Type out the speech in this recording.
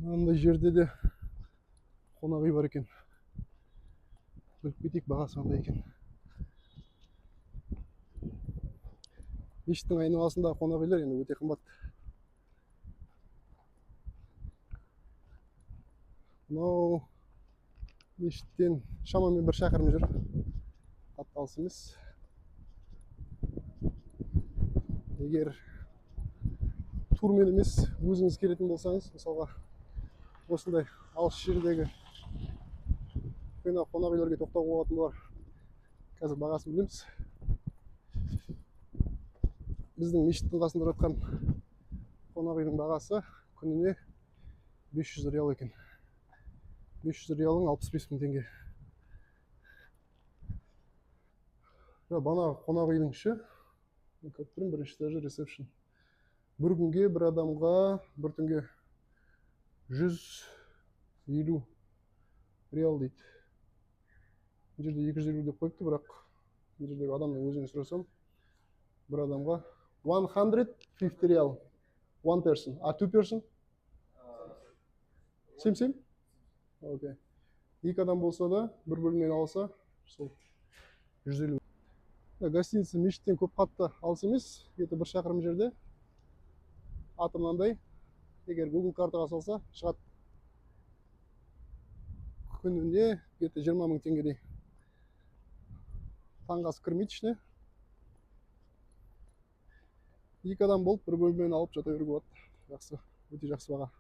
Андай жерде де қонақ үй бар екен. Біліп кетейік, бағасы қандай екен. Мешіттің айналасындағы қонақ үйлер енді өте қымбат. Мынау мешіттен шамамен 1 шақырым жүр. Қатты алыс емес. Егер турмен емес, өзіңіз келетін болсаңыз, мысалға осындай алыс жердегі қонақ үйлерге тоқтауға болатын бар. Қазір бағасын білеміз. Біздің мешіттің қасында жатқан қонақ үйдің бағасы күніне 500 реал екен. 500 реалың 65 000 теңге. Бана қонақ үйдің іші, көріп тұрмын, бірінші этажы ресепшн. Bir күнге bir адамға bir түнге 150 реал дейді. Бұл жерде 250 деп қойыпты, бірақ бұл жердегі адамның өзіне сұрасам, бір адамға 150 реал. One person. А two person? Same? Окей. Екі адам болса да, бір бөлмені алса, сол 150. Гостиница мешіттен көп қатты алыс емес, где-то 1 шақырым жерде. Аты мынандай, егер Google картаға салса, шығады. Күніне где-то 20 000 теңгедей. Таңғы ас кірмейді ішіне. 2 адам болып, бір бөлмені алып жата беруге болады. Жақсы, өте жақсы баға.